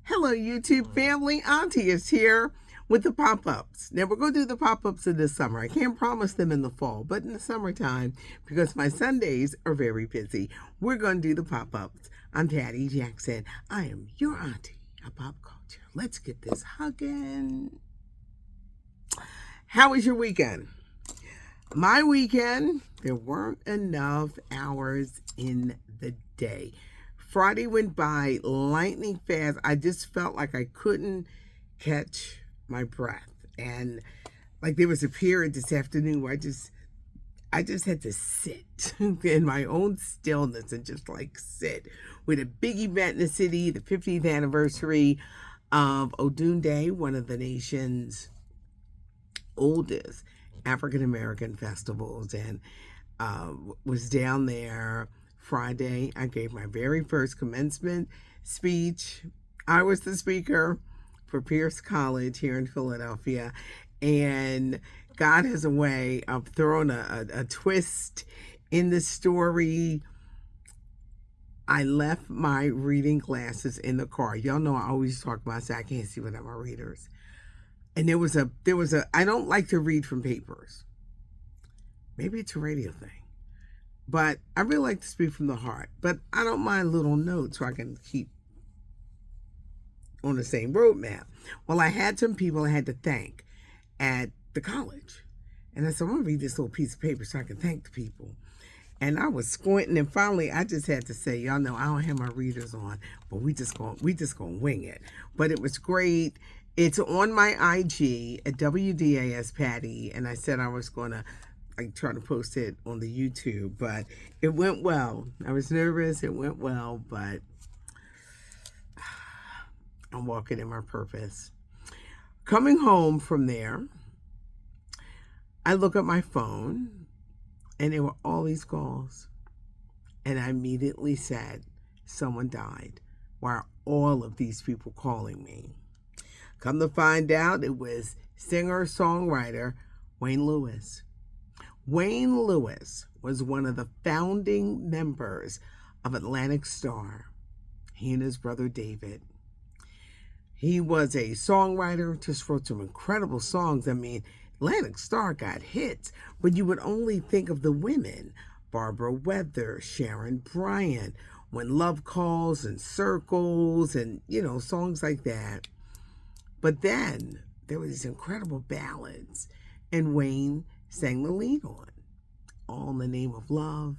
Hello, YouTube family. Auntie is here with the pop-ups. Now, we're going to do the pop-ups in the summer. I can't promise them in the fall, but in the summertime, because my Sundays are very busy, we're going to do the pop-ups. I'm Patty Jackson. I am your auntie of pop culture. Let's get this hugging. How was your weekend? My weekend, there weren't enough hours in the day. Friday went by lightning fast. I just felt like I couldn't catch my breath. And like there was a period this afternoon where I just had to sit in my own stillness and just like sit. With a big event in the city, the 50th anniversary of Odun Day, one of the nation's oldest African American festivals, and was down there Friday. I gave my very first commencement speech. I was the speaker for Pierce College here in Philadelphia, and God has a way of throwing a twist in the story. I left my reading glasses in the car. Y'all know I always talk about, I can't see without my readers. And there was a I don't like to read from papers. Maybe it's a radio thing. But I really like to speak from the heart. But I don't mind little notes so I can keep on the same roadmap. Well, I had some people I had to thank at the college. And I said, I'm going to read this little piece of paper so I can thank the people. And I was squinting, and finally I just had to say, y'all know I don't have my readers on, but we just gonna wing it. But it was great. It's on my IG at WDAS Patty, and I said I was gonna try to post it on the YouTube, but it went well. I was nervous, it went well, but I'm walking in my purpose. Coming home from there, I look at my phone, and there were all these calls, and I immediately said, someone died. Why are all of these people calling me? Come to find out, it was singer-songwriter Wayne Lewis. Wayne Lewis was one of the founding members of Atlantic Starr. He and his brother David. He was a songwriter, just wrote some incredible songs. I mean, Atlantic Starr got hits, but you would only think of the women. Barbara Weather, Sharon Bryant, When Love Calls, and Circles, and, songs like that. But then there were these incredible ballads, and Wayne sang the lead on. All in the Name of Love,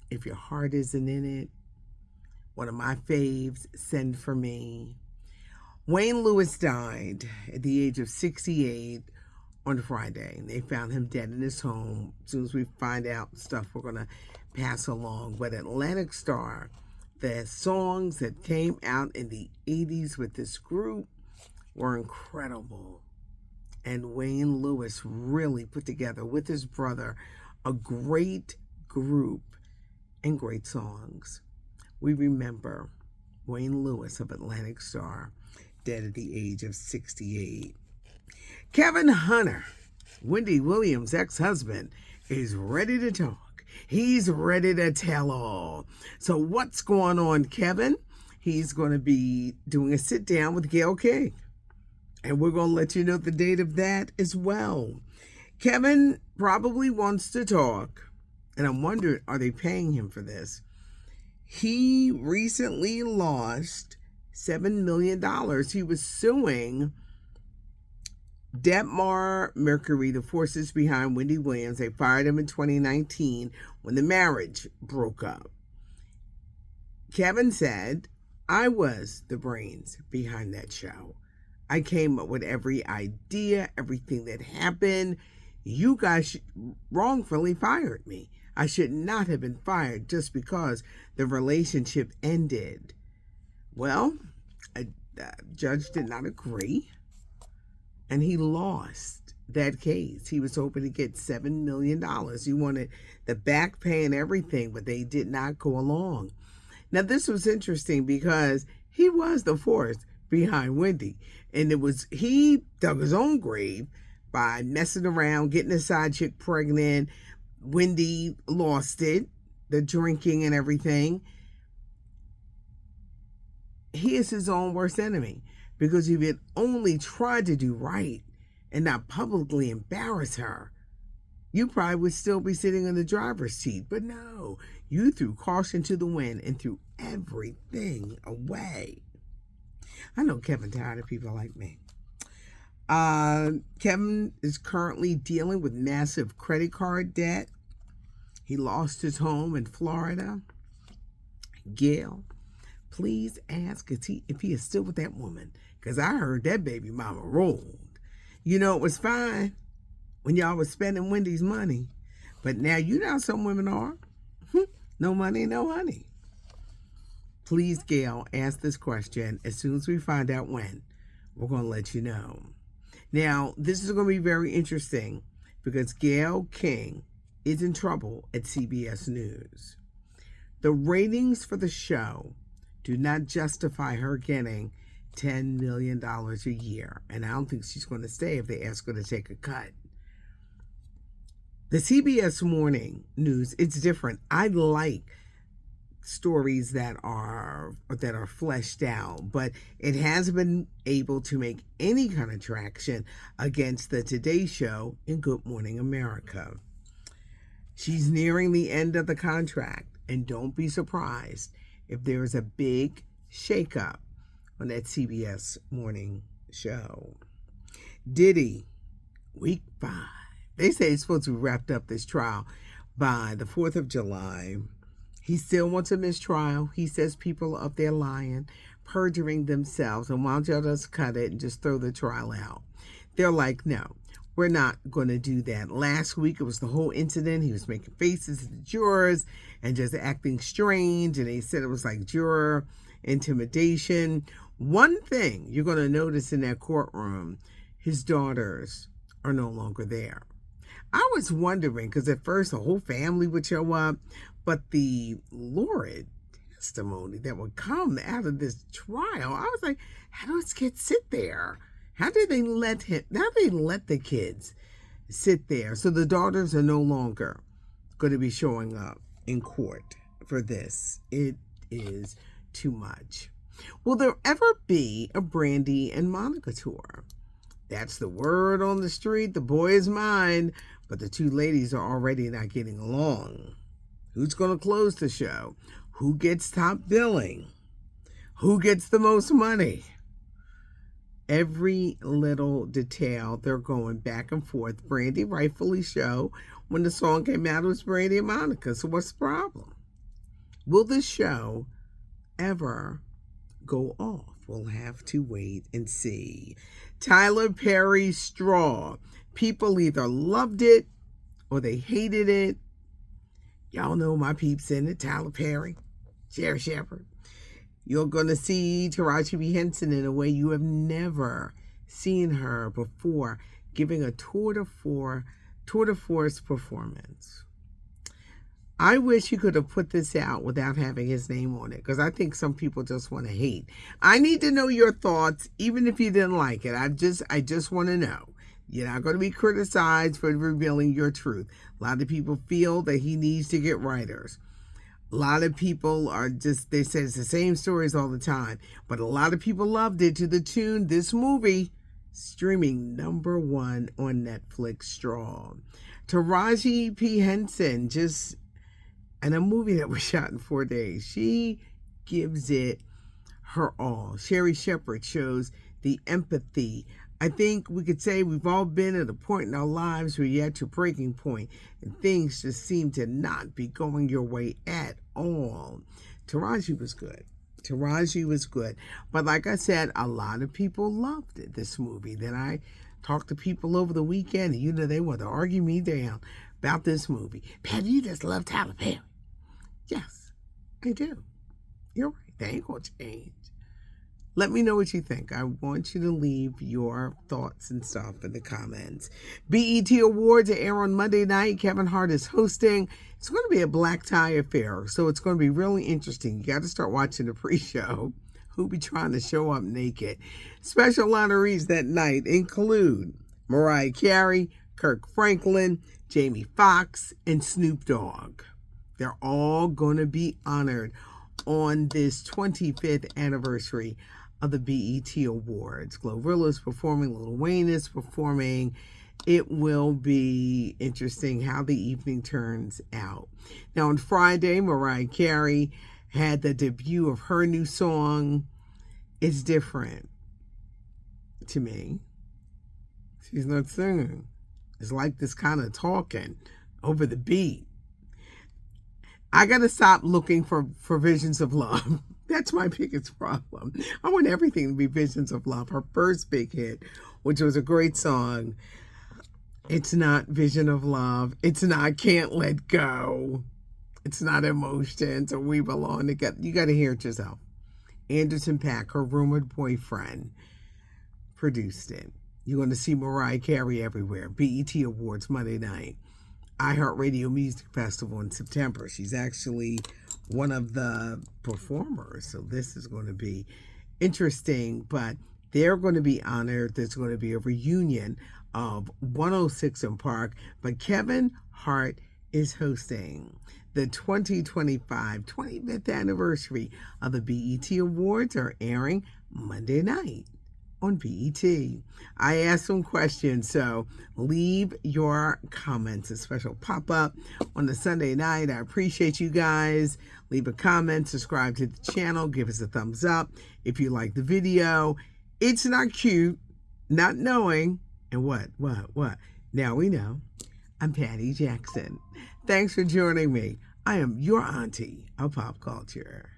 If Your Heart Isn't in It, one of my faves, Send For Me. Wayne Lewis died at the age of 68 on Friday. They found him dead in his home. As soon as we find out stuff, we're going to pass along. But Atlantic Starr, the songs that came out in the 80s with this group were incredible. And Wayne Lewis really put together with his brother a great group and great songs. We remember Wayne Lewis of Atlantic Starr, dead at the age of 68. Kevin Hunter, Wendy Williams' ex-husband, is ready to talk. He's ready to tell all. So what's going on, Kevin? He's going to be doing a sit-down with Gail King. And we're going to let you know the date of that as well. Kevin probably wants to talk. And I'm wondering, are they paying him for this? He recently lost $7 million. He was suing Debmar Mercury, the forces behind Wendy Williams. They fired him in 2019 when the marriage broke up. Kevin said, I was the brains behind that show. I came up with every idea, everything that happened. You guys wrongfully fired me. I should not have been fired just because the relationship ended. Well, a judge did not agree, and he lost that case. He was hoping to get $7 million. He wanted the back pay and everything, but they did not go along. Now, this was interesting because he was the force behind Wendy. And he dug his own grave by messing around, getting a side chick pregnant. Wendy lost it, the drinking and everything. he is his own worst enemy, because if he had only tried to do right and not publicly embarrass her, you probably would still be sitting in the driver's seat. But no, you threw caution to the wind and threw everything away. I know Kevin tired of people like me. Kevin is currently dealing with massive credit card debt. He lost his home in Florida. Gail, please ask if he is still with that woman, because I heard that baby mama rolled. You know, it was fine when y'all was spending Wendy's money, but now you know how some women are. No money, no honey. Please, Gail, ask this question. As soon as we find out when, we're going to let you know. Now, this is going to be very interesting because Gail King is in trouble at CBS News. The ratings for the show do not justify her getting $10 million a year, and I don't think she's going to stay if they ask her to take a cut. The CBS Morning News, it's different. I like stories that are fleshed out, but it hasn't been able to make any kind of traction against the Today Show in Good Morning America. She's nearing the end of the contract, and don't be surprised if there is a big shakeup on that CBS morning show. Diddy, week 5. They say it's supposed to be wrapped up, this trial, by the 4th of July. He still wants a mistrial. He says people are up there lying, perjuring themselves, and why don't y'all just cut it and just throw the trial out? They're like, no, we're not going to do that. Last week, it was the whole incident. He was making faces at the jurors and just acting strange, and they said it was like juror intimidation. One thing you're going to notice in that courtroom, his daughters are no longer there. I was wondering, because at first the whole family would show up, but the lurid testimony that would come out of this trial, I was like, how do those kids sit there? How did they let the kids sit there? So the daughters are no longer going to be showing up in court for this. It is too much. Will there ever be a Brandy and Monica tour? That's the word on the street. The boy is mine, but the two ladies are already not getting along. Who's going to close the show? Who gets top billing? Who gets the most money? Every little detail, they're going back and forth. Brandy rightfully so. When the song came out, it was Brandy and Monica. So what's the problem? Will this show ever go off? We'll have to wait and see. Tyler Perry's Straw. People either loved it or they hated it. Y'all know my peeps in it. Tyler Perry, Jerry Shepard. You're going to see Taraji P. Henson in a way you have never seen her before, giving a tour de force performance. I wish you could have put this out without having his name on it, because I think some people just want to hate. I need to know your thoughts, even if you didn't like it. I just want to know. You're not going to be criticized for revealing your truth. A lot of people feel that he needs to get writers. A lot of people they say it's the same stories all the time. But a lot of people loved it to the tune, this movie, streaming #1 on Netflix, Straw. Taraji P. Henson, just in a movie that was shot in 4 days, she gives it her all. Sherry Shepard shows the empathy. I think we could say we've all been at a point in our lives where you're at your breaking point and things just seem to not be going your way at all. Taraji was good. Taraji was good. But like I said, a lot of people loved it, this movie. Then I talked to people over the weekend, and they want to argue me down about this movie. Pat, you just love Tyler Perry. Yes, I do. You're right. They ain't going to change. Let me know what you think. I want you to leave your thoughts and stuff in the comments. BET Awards air on Monday night. Kevin Hart is hosting. It's going to be a black tie affair, so it's going to be really interesting. You got to start watching the pre-show. Who'll be trying to show up naked? Special honorees that night include Mariah Carey, Kirk Franklin, Jamie Foxx, and Snoop Dogg. They're all going to be honored on this 25th anniversary of the BET Awards. Glorilla's performing, Lil Wayne is performing. It will be interesting how the evening turns out. Now, on Friday, Mariah Carey had the debut of her new song. It's different to me. She's not singing. It's like this kind of talking over the beat. I got to stop looking for visions of love. That's my biggest problem. I want everything to be visions of love. Her first big hit, which was a great song, it's not Vision of Love. It's not Can't Let Go. It's not Emotions or We Belong Together. You got to hear it yourself. Anderson .Paak, her rumored boyfriend, produced it. You're going to see Mariah Carey everywhere. BET Awards Monday night. iHeartRadio Music Festival in September. She's actually one of the performers. So this is going to be interesting. But they're going to be honored. There's going to be a reunion of 106 in Park. But Kevin Hart is hosting the 2025 25th anniversary of the BET Awards are airing Monday night on BET. I asked some questions, so leave your comments. A special pop-up on the Sunday night. I appreciate you guys. Leave a comment, subscribe to the channel, give us a thumbs up if you like the video. It's not cute, not knowing, and what? Now we know. I'm Patty Jackson. Thanks for joining me. I am your auntie of pop culture.